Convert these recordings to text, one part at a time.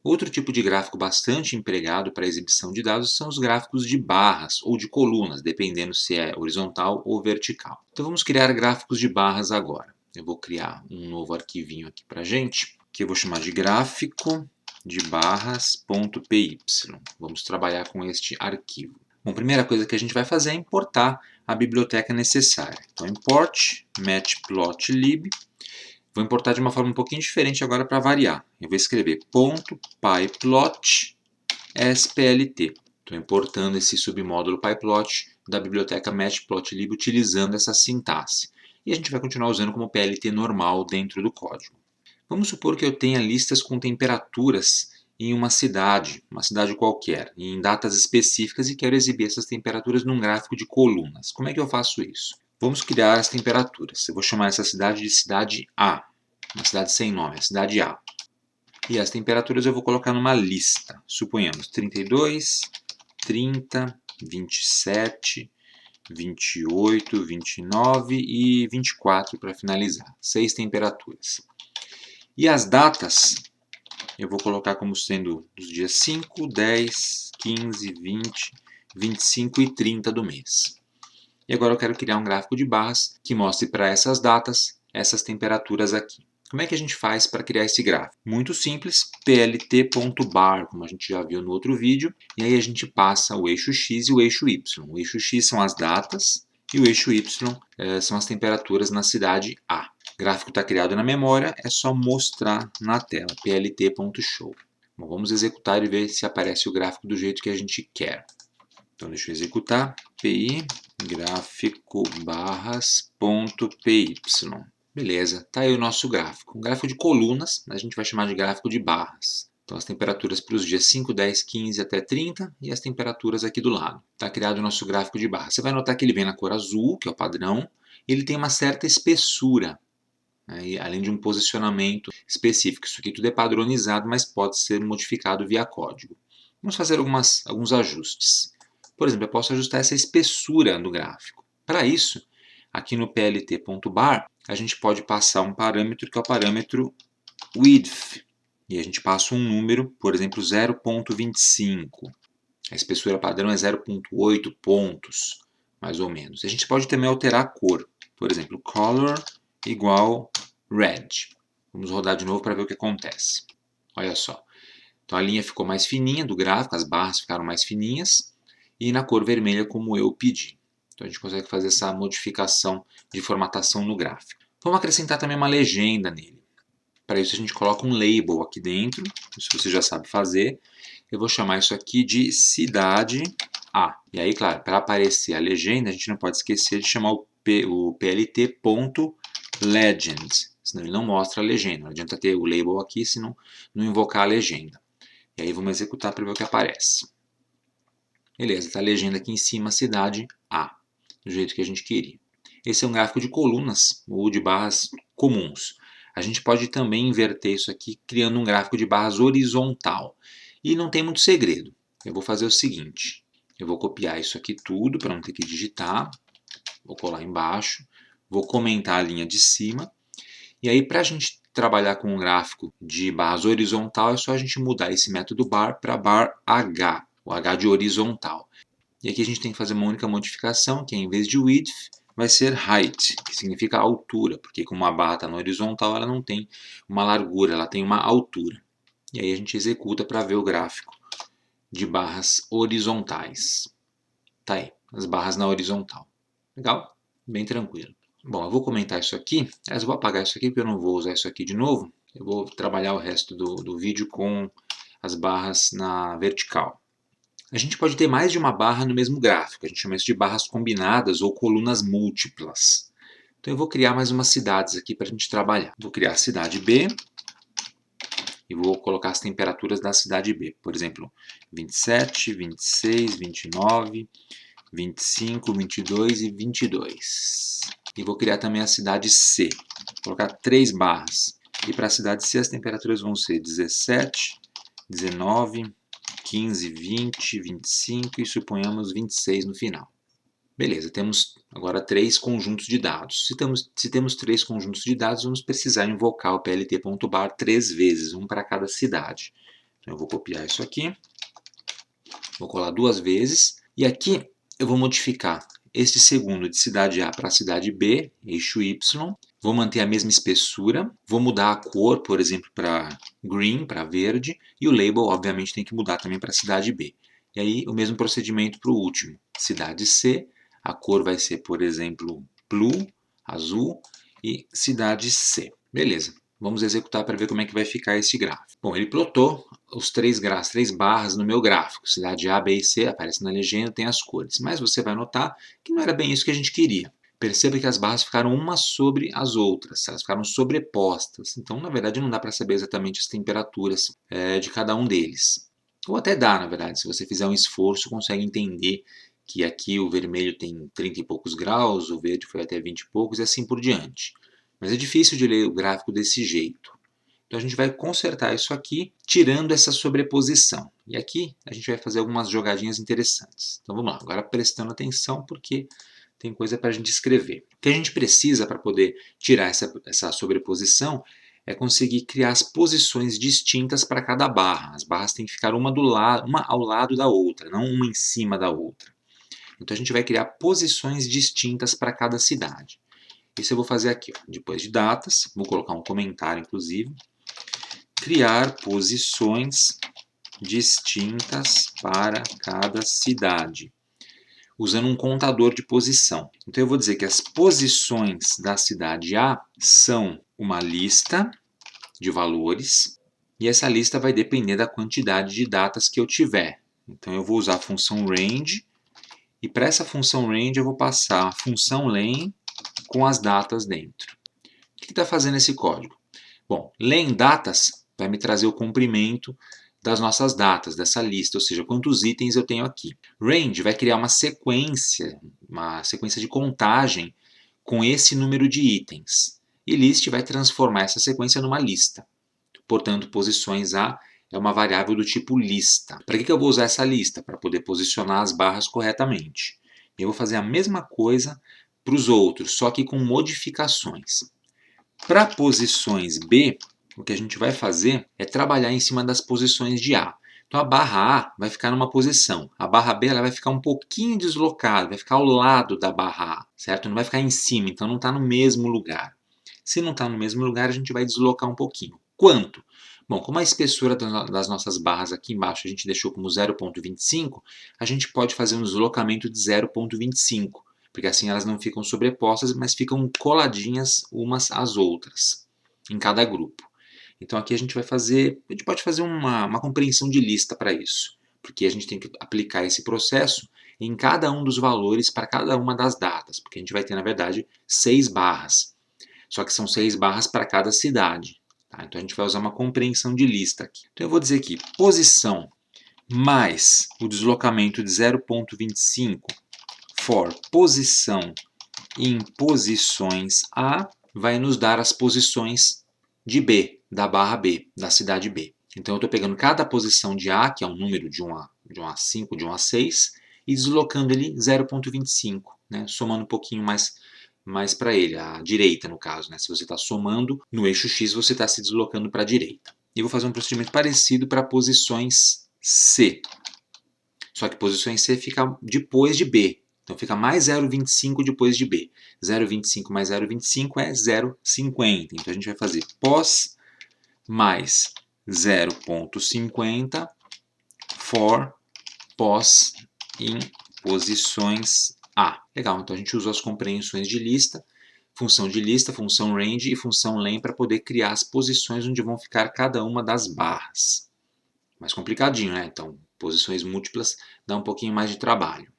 Outro tipo de gráfico bastante empregado para a exibição de dados são os gráficos de barras ou de colunas, dependendo se é horizontal ou vertical. Então vamos criar gráficos de barras agora. Eu vou criar um novo arquivinho aqui para a gente, que eu vou chamar de gráfico de barras.py. Vamos trabalhar com este arquivo. Bom, a primeira coisa que a gente vai fazer é importar a biblioteca necessária. Então import matplotlib. Vou importar de uma forma um pouquinho diferente agora para variar. Eu vou escrever .pyplot splt. Estou importando esse submódulo pyplot da biblioteca matplotlib utilizando essa sintaxe. E a gente vai continuar usando como PLT normal dentro do código. Vamos supor que eu tenha listas com temperaturas em uma cidade qualquer, em datas específicas e quero exibir essas temperaturas num gráfico de colunas. Como é que eu faço isso? Vamos criar as temperaturas. Eu vou chamar essa cidade de cidade A, uma cidade sem nome, a cidade A. E as temperaturas eu vou colocar numa lista. Suponhamos 32, 30, 27, 28, 29 e 24 para finalizar. 6 temperaturas. E as datas eu vou colocar como sendo os dias 5, 10, 15, 20, 25 e 30 do mês. E agora eu quero criar um gráfico de barras que mostre para essas datas, essas temperaturas aqui. Como é que a gente faz para criar esse gráfico? Muito simples, plt.bar, como a gente já viu no outro vídeo, e aí a gente passa o eixo X e o eixo Y. O eixo X são as datas e o eixo Y são as temperaturas na cidade A. O gráfico está criado na memória, é só mostrar na tela, plt.show. Bom, vamos executar e ver se aparece o gráfico do jeito que a gente quer. Então deixa eu executar, pi gráfico barras.py. Beleza, está aí o nosso gráfico. Um gráfico de colunas, a gente vai chamar de gráfico de barras. Então as temperaturas para os dias 5, 10, 15 até 30 e as temperaturas aqui do lado. Está criado o nosso gráfico de barras. Você vai notar que ele vem na cor azul, que é o padrão, e ele tem uma certa espessura, né, além de um posicionamento específico. Isso aqui tudo é padronizado, mas pode ser modificado via código. Vamos fazer alguns ajustes. Por exemplo, eu posso ajustar essa espessura do gráfico. Para isso, aqui no plt.bar, a gente pode passar um parâmetro que é o parâmetro width. E a gente passa um número, por exemplo, 0.25. A espessura padrão é 0.8 pontos, mais ou menos. A gente pode também alterar a cor. Por exemplo, color igual red. Vamos rodar de novo para ver o que acontece. Olha só. Então a linha ficou mais fininha do gráfico, as barras ficaram mais fininhas e na cor vermelha como eu pedi. Então a gente consegue fazer essa modificação de formatação no gráfico. Vamos acrescentar também uma legenda nele. Para isso a gente coloca um label aqui dentro, isso você já sabe fazer. Eu vou chamar isso aqui de cidade A. E aí, claro, para aparecer a legenda, a gente não pode esquecer de chamar o plt.legend, senão ele não mostra a legenda. Não adianta ter o label aqui se não invocar a legenda. E aí vamos executar para ver o que aparece. Beleza, está a legenda aqui em cima, cidade A, do jeito que a gente queria. Esse é um gráfico de colunas ou de barras comuns. A gente pode também inverter isso aqui criando um gráfico de barras horizontal. E não tem muito segredo. Eu vou fazer o seguinte, eu vou copiar isso aqui tudo para não ter que digitar, vou colar embaixo, vou comentar a linha de cima, e aí para a gente trabalhar com um gráfico de barras horizontal é só a gente mudar esse método bar para bar H, o H de horizontal. E aqui a gente tem que fazer uma única modificação, que em vez de width, vai ser height, que significa altura, porque como a barra está na horizontal, ela não tem uma largura, ela tem uma altura. E aí a gente executa para ver o gráfico de barras horizontais. Tá aí, as barras na horizontal. Legal? Bem tranquilo. Bom, eu vou comentar isso aqui, eu vou apagar isso aqui porque eu não vou usar isso aqui de novo. Eu vou trabalhar o resto do vídeo com as barras na vertical. A gente pode ter mais de uma barra no mesmo gráfico, a gente chama isso de barras combinadas ou colunas múltiplas. Então eu vou criar mais umas cidades aqui para a gente trabalhar. Vou criar a cidade B e vou colocar as temperaturas da cidade B. Por exemplo, 27, 26, 29, 25, 22 e 22. E vou criar também a cidade C. Vou colocar 3 barras. E para a cidade C as temperaturas vão ser 17, 19, 15, 20, 25 e suponhamos 26 no final. Beleza, temos agora 3 conjuntos de dados. Se temos 3 conjuntos de dados, vamos precisar invocar o plt.bar 3 vezes, um para cada cidade. Então Eu vou copiar isso aqui, vou colar 2 vezes, e aqui eu vou modificar este segundo de cidade A para cidade B, eixo Y, vou manter a mesma espessura, vou mudar a cor, por exemplo, para green, para verde, e o label, obviamente, tem que mudar também para cidade B. E aí, o mesmo procedimento para o último, cidade C, a cor vai ser, por exemplo, blue, azul, e cidade C. Beleza, vamos executar para ver como é que vai ficar esse gráfico. Bom, ele plotou as 3 barras no meu gráfico, cidade A, B e C, aparece na legenda, tem as cores, mas você vai notar que não era bem isso que a gente queria. Perceba que as barras ficaram umas sobre as outras, elas ficaram sobrepostas, então na verdade não dá para saber exatamente as temperaturas de cada um deles. Ou até dá, na verdade, se você fizer um esforço, consegue entender que aqui o vermelho tem 30 e poucos graus, o verde foi até 20 e poucos e assim por diante. Mas é difícil de ler o gráfico desse jeito. Então a gente vai consertar isso aqui, tirando essa sobreposição. E aqui a gente vai fazer algumas jogadinhas interessantes. Então vamos lá, agora prestando atenção porque tem coisa para a gente escrever. O que a gente precisa para poder tirar essa sobreposição é conseguir criar as posições distintas para cada barra. As barras têm que ficar uma ao lado da outra, não uma em cima da outra. Então a gente vai criar posições distintas para cada cidade. Isso eu vou fazer aqui, ó. Depois de datas, vou colocar um comentário inclusive. Criar posições distintas para cada cidade, usando um contador de posição. Então eu vou dizer que as posições da cidade A são uma lista de valores, e essa lista vai depender da quantidade de datas que eu tiver. Então eu vou usar a função range, e para essa função range eu vou passar a função len com as datas dentro. O que está fazendo esse código? Bom, len datas vai me trazer o comprimento das nossas datas, dessa lista, ou seja, quantos itens eu tenho aqui. Range vai criar uma sequência de contagem com esse número de itens. E list vai transformar essa sequência numa lista. Portanto, posições A é uma variável do tipo lista. Para que eu vou usar essa lista? Para poder posicionar as barras corretamente. Eu vou fazer a mesma coisa para os outros, só que com modificações. Para posições B, o que a gente vai fazer é trabalhar em cima das posições de A. Então a barra A vai ficar numa posição, a barra B ela vai ficar um pouquinho deslocada, vai ficar ao lado da barra A, certo? Não vai ficar em cima, então não está no mesmo lugar. Se não está no mesmo lugar, a gente vai deslocar um pouquinho. Quanto? Bom, como a espessura das nossas barras aqui embaixo a gente deixou como 0,25, a gente pode fazer um deslocamento de 0,25. Porque assim elas não ficam sobrepostas, mas ficam coladinhas umas às outras, em cada grupo. Então aqui a gente pode fazer uma compreensão de lista para isso, porque a gente tem que aplicar esse processo em cada um dos valores para cada uma das datas, porque a gente vai ter, na verdade, 6 barras, só que são 6 barras para cada cidade. Tá? Então a gente vai usar uma compreensão de lista aqui. Então eu vou dizer aqui, posição mais o deslocamento de 0,25 for posição em posições A vai nos dar as posições de B, da barra B, da cidade B. Então eu estou pegando cada posição de A, que é um número de 1 a 5, de 1 a 6, e deslocando ele 0,25, né? Somando um pouquinho mais para ele, à direita no caso. Né? Se você está somando no eixo X, você está se deslocando para a direita. E vou fazer um procedimento parecido para posições C. Só que posições C fica depois de B. Então fica mais 0,25 depois de B. 0,25 mais 0,25 é 0,50. Então a gente vai fazer pos mais 0,50 for pos em posições A. Legal, então a gente usou as compreensões de lista, função range e função len para poder criar as posições onde vão ficar cada uma das barras. Mais complicadinho, né? Então, posições múltiplas dá um pouquinho mais de trabalho.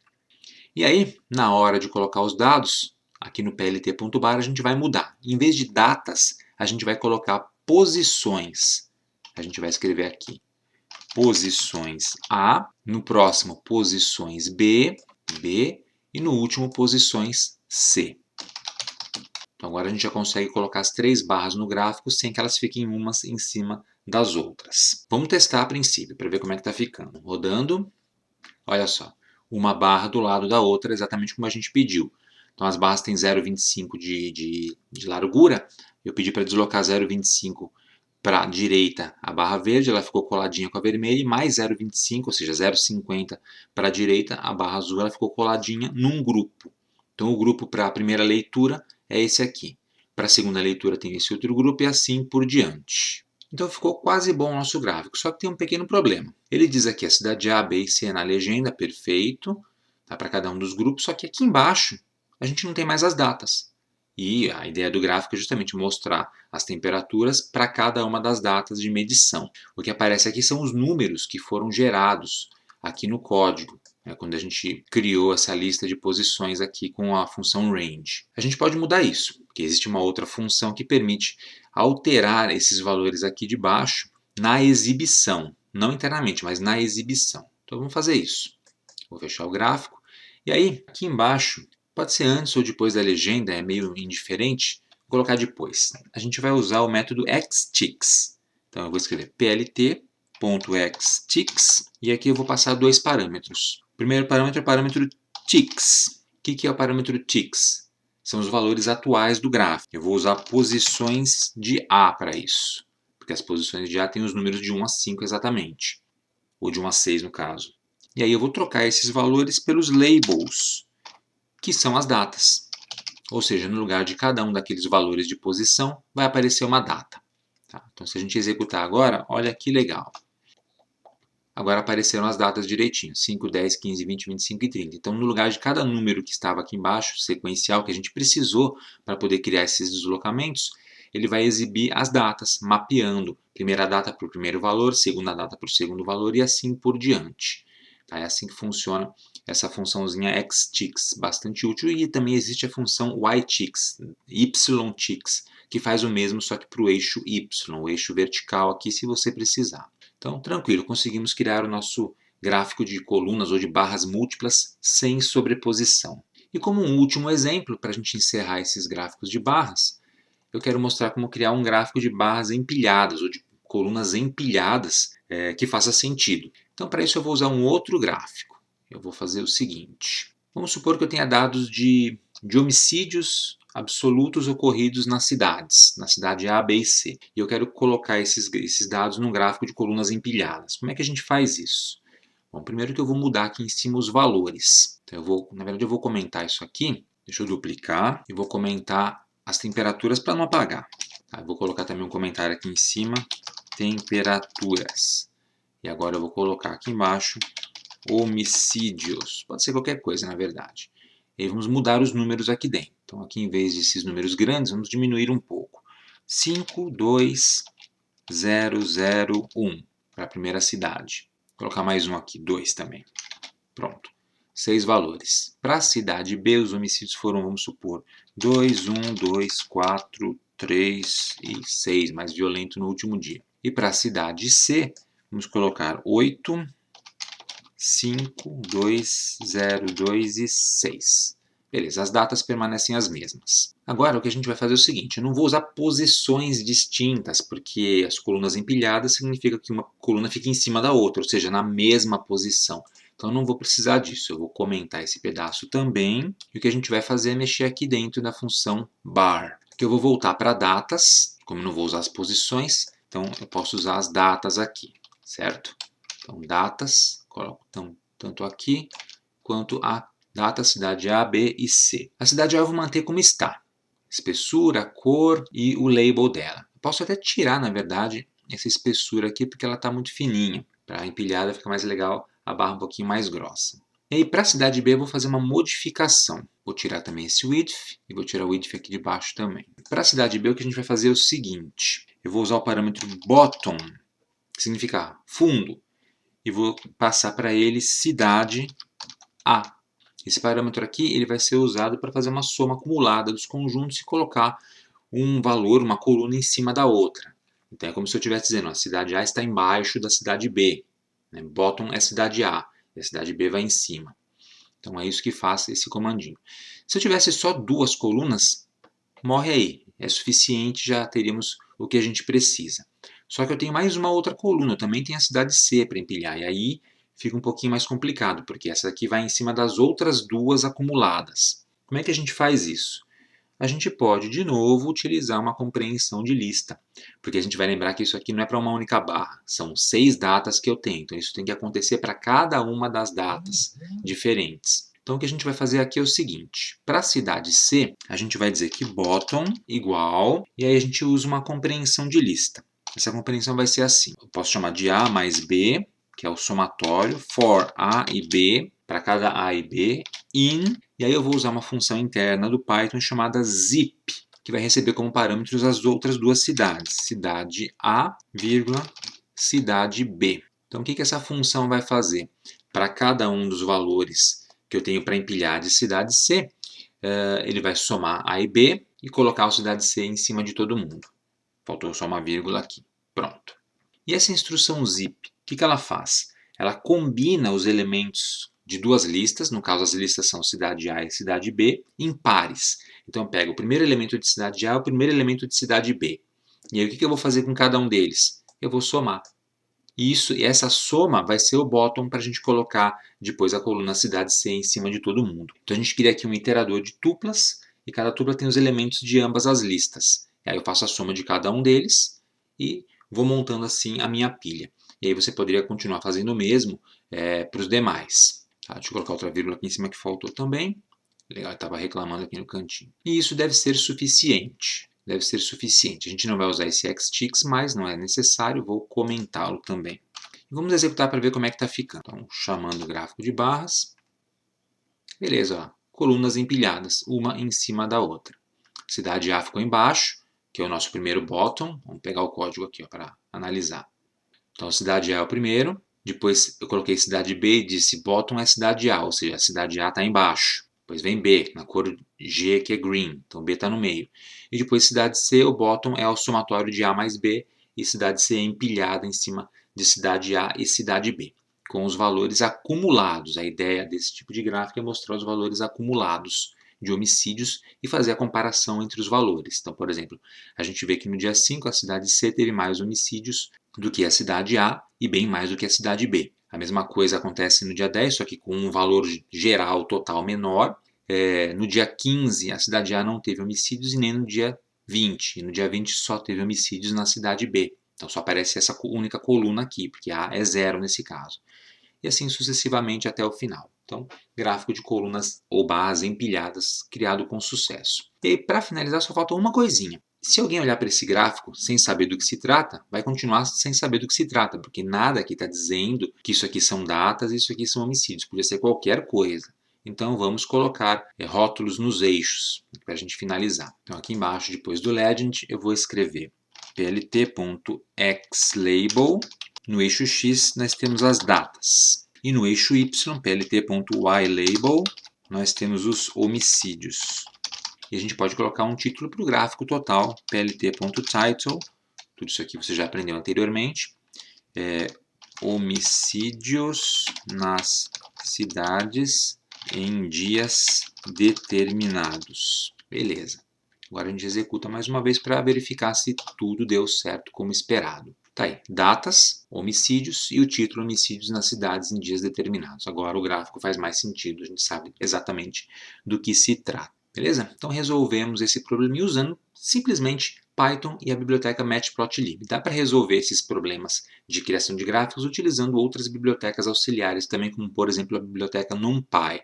E aí, na hora de colocar os dados, aqui no plt.bar a gente vai mudar. Em vez de datas, a gente vai colocar posições. A gente vai escrever aqui posições A, no próximo posições B, e no último posições C. Então agora a gente já consegue colocar as 3 barras no gráfico sem que elas fiquem umas em cima das outras. Vamos testar a princípio para ver como é que está ficando. Rodando, olha só, uma barra do lado da outra, exatamente como a gente pediu. Então as barras têm 0,25 de largura, eu pedi para deslocar 0,25 para a direita a barra verde, ela ficou coladinha com a vermelha, e mais 0,25, ou seja, 0,50 para a direita, a barra azul ela ficou coladinha num grupo. Então o grupo para a primeira leitura é esse aqui. Para a segunda leitura tem esse outro grupo e assim por diante. Então ficou quase bom o nosso gráfico, só que tem um pequeno problema. Ele diz aqui a cidade A, B e C na legenda, perfeito, tá, para cada um dos grupos, só que aqui embaixo a gente não tem mais as datas. E a ideia do gráfico é justamente mostrar as temperaturas para cada uma das datas de medição. O que aparece aqui são os números que foram gerados aqui no código, quando a gente criou essa lista de posições aqui com a função range. A gente pode mudar isso, porque existe uma outra função que permite alterar esses valores aqui de baixo na exibição, não internamente, mas na exibição. Então vamos fazer isso. Vou fechar o gráfico. E aí, aqui embaixo, pode ser antes ou depois da legenda, é meio indiferente, vou colocar depois. A gente vai usar o método xticks. Então eu vou escrever plt.xticks e aqui eu vou passar dois parâmetros. O primeiro parâmetro é o parâmetro ticks. O que é o parâmetro ticks? São os valores atuais do gráfico. Eu vou usar posições de A para isso, porque as posições de A têm os números de 1 a 5 exatamente, ou de 1 a 6 no caso. E aí eu vou trocar esses valores pelos labels, que são as datas. Ou seja, no lugar de cada um daqueles valores de posição, vai aparecer uma data. Tá? Então, se a gente executar agora, olha que legal. Agora apareceram as datas direitinho, 5, 10, 15, 20, 25 e 30. Então, no lugar de cada número que estava aqui embaixo, sequencial, que a gente precisou para poder criar esses deslocamentos, ele vai exibir as datas, mapeando. Primeira data para o primeiro valor, segunda data para o segundo valor e assim por diante. Tá? É assim que funciona essa funçãozinha xticks, bastante útil. E também existe a função yticks, yticks, que faz o mesmo, só que para o eixo y, o eixo vertical aqui, se você precisar. Então, tranquilo, conseguimos criar o nosso gráfico de colunas ou de barras múltiplas sem sobreposição. E como um último exemplo, para a gente encerrar esses gráficos de barras, eu quero mostrar como criar um gráfico de barras empilhadas ou de colunas empilhadas que faça sentido. Então, para isso eu vou usar um outro gráfico. Eu vou fazer o seguinte. Vamos supor que eu tenha dados de homicídios absolutos ocorridos nas cidades, na cidade A, B e C. E eu quero colocar esses dados num gráfico de colunas empilhadas. Como é que a gente faz isso? Bom, primeiro que eu vou mudar aqui em cima os valores. Então, na verdade, eu vou comentar isso aqui. Deixa eu duplicar e vou comentar as temperaturas para não apagar. Tá, eu vou colocar também um comentário aqui em cima, temperaturas. E agora eu vou colocar aqui embaixo homicídios. Pode ser qualquer coisa, na verdade. E aí vamos mudar os números aqui dentro. Então, aqui em vez desses números grandes, vamos diminuir um pouco. 5, 2, 0, 0, 1 para a primeira cidade. Vou colocar mais um aqui, 2 também. Pronto. 6 valores. Para a cidade B, os homicídios foram, vamos supor, 2, 1, 2, 4, 3 e 6, mais violento no último dia. E para a cidade C, vamos colocar 8, 5, 2, 0, 2 e 6. Beleza, as datas permanecem as mesmas. Agora o que a gente vai fazer é o seguinte, eu não vou usar posições distintas, porque as colunas empilhadas significa que uma coluna fica em cima da outra, ou seja, na mesma posição. Então eu não vou precisar disso, eu vou comentar esse pedaço também, e o que a gente vai fazer é mexer aqui dentro da função bar. Aqui eu vou voltar para datas, como eu não vou usar as posições, então eu posso usar as datas aqui, certo? Então datas, coloco tanto aqui quanto a data, cidade A, B e C. A cidade A eu vou manter como está. Espessura, cor e o label dela. Eu posso até tirar, na verdade, essa espessura aqui porque ela está muito fininha. Para empilhada fica mais legal a barra um pouquinho mais grossa. E aí para a cidade B eu vou fazer uma modificação. Vou tirar também esse width e vou tirar o width aqui de baixo também. Para a cidade B o que a gente vai fazer é o seguinte. Eu vou usar o parâmetro bottom, que significa fundo, e vou passar para ele cidade A. Esse parâmetro aqui ele vai ser usado para fazer uma soma acumulada dos conjuntos e colocar um valor, uma coluna em cima da outra. Então é como se eu estivesse dizendo, a cidade A está embaixo da cidade B. Né? Bottom é cidade A, e a cidade B vai em cima. Então é isso que faz esse comandinho. Se eu tivesse só duas colunas, morre aí. É suficiente, já teríamos o que a gente precisa. Só que eu tenho mais uma outra coluna, eu também tenho a cidade C para empilhar. E aí fica um pouquinho mais complicado, porque essa aqui vai em cima das outras duas acumuladas. Como é que a gente faz isso? a gente pode, de novo, utilizar uma compreensão de lista, porque a gente vai lembrar que isso aqui não é para uma única barra, são 6 datas que eu tenho, então isso tem que acontecer para cada uma das datas diferentes. Então o que a gente vai fazer aqui é o seguinte, para a cidade C, a gente vai dizer que bottom igual, e aí a gente usa uma compreensão de lista. Essa compreensão vai ser assim, eu posso chamar de A mais B, que é o somatório, for A e B, para cada A e B, in, e aí eu vou usar uma função interna do Python chamada zip, que vai receber como parâmetros as outras duas cidades, cidade A, vírgula, cidade B. Então o que essa função vai fazer? Para cada um dos valores que eu tenho para empilhar de cidade C, ele vai somar A e B e colocar a cidade C em cima de todo mundo. Faltou só uma vírgula aqui. Pronto. E essa instrução zip, o que ela faz? Ela combina os elementos de duas listas, no caso as listas são cidade A e cidade B, em pares. Então eu pego o primeiro elemento de cidade A e o primeiro elemento de cidade B. E aí o que eu vou fazer com cada um deles? Eu vou somar. E essa soma vai ser o bottom para a gente colocar depois a coluna cidade C em cima de todo mundo. Então a gente cria aqui um iterador de tuplas, e cada tupla tem os elementos de ambas as listas. E aí eu faço a soma de cada um deles e vou montando assim a minha pilha. E aí você poderia continuar fazendo o mesmo para os demais. Tá? Deixa eu colocar outra vírgula aqui em cima que faltou também. Legal, estava reclamando aqui no cantinho. E isso deve ser suficiente. Deve ser suficiente. A gente não vai usar esse xtics, mas não é necessário, vou comentá-lo também. E vamos executar para ver como é que está ficando. Então, chamando o gráfico de barras. Beleza, ó, colunas empilhadas, uma em cima da outra. Cidade A ficou embaixo, que é o nosso primeiro bottom. Vamos pegar o código aqui para analisar. Então, cidade A é o primeiro. Depois eu coloquei cidade B e disse bottom é cidade A, ou seja, a cidade A está embaixo. Depois vem B, na cor G, que é green, então B está no meio. E depois cidade C, o bottom é o somatório de A mais B, e cidade C é empilhada em cima de cidade A e cidade B, com os valores acumulados. A ideia desse tipo de gráfico é mostrar os valores acumulados de homicídios e fazer a comparação entre os valores. Então, por exemplo, a gente vê que no dia 5 a cidade C teve mais homicídios do que a cidade A e bem mais do que a cidade B. A mesma coisa acontece no dia 10, só que com um valor geral total menor. No dia 15, a cidade A não teve homicídios e nem no dia 20. E no dia 20 só teve homicídios na cidade B. Então só aparece essa única coluna aqui, porque A é 0 nesse caso. E assim sucessivamente até o final. Então, gráfico de colunas ou barras empilhadas, criado com sucesso. E para finalizar, só falta uma coisinha. Se alguém olhar para esse gráfico sem saber do que se trata, vai continuar sem saber do que se trata, porque nada aqui está dizendo que isso aqui são datas e isso aqui são homicídios. Podia ser qualquer coisa. Então vamos colocar rótulos nos eixos, para a gente finalizar. Então aqui embaixo, depois do legend, eu vou escrever plt.xlabel. No eixo X nós temos as datas. E no eixo Y, plt.ylabel, nós temos os homicídios. E a gente pode colocar um título para o gráfico total, plt.title, tudo isso aqui você já aprendeu anteriormente, homicídios nas cidades em dias determinados. Beleza. Agora a gente executa mais uma vez para verificar se tudo deu certo como esperado. Tá aí, datas, homicídios e o título homicídios nas cidades em dias determinados. Agora o gráfico faz mais sentido, a gente sabe exatamente do que se trata. Beleza? Então resolvemos esse problema usando simplesmente Python e a biblioteca Matplotlib. Dá para resolver esses problemas de criação de gráficos utilizando outras bibliotecas auxiliares também, como por exemplo a biblioteca NumPy.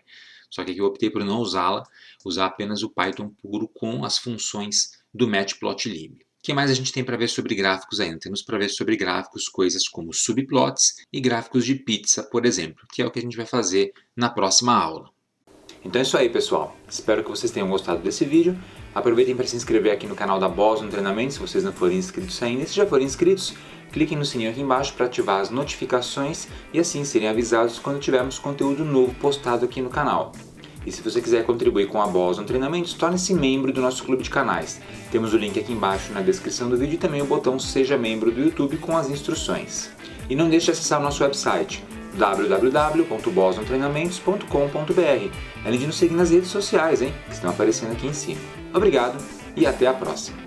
Só que aqui eu optei por não usá-la, usar apenas o Python puro com as funções do Matplotlib. O que mais a gente tem para ver sobre gráficos ainda? Temos para ver sobre gráficos coisas como subplots e gráficos de pizza, por exemplo, que é o que a gente vai fazer na próxima aula. Então é isso aí, pessoal. Espero que vocês tenham gostado desse vídeo. Aproveitem para se inscrever aqui no canal da Boston Treinamento, se vocês não forem inscritos ainda. E se já forem inscritos, cliquem no sininho aqui embaixo para ativar as notificações e assim serem avisados quando tivermos conteúdo novo postado aqui no canal. E se você quiser contribuir com a Boston Treinamentos, torne-se membro do nosso clube de canais. Temos o link aqui embaixo na descrição do vídeo e também o botão Seja Membro do YouTube com as instruções. E não deixe de acessar o nosso website www.bostontreinamentos.com.br, além de nos seguir nas redes sociais, que estão aparecendo aqui em cima. Obrigado e até a próxima!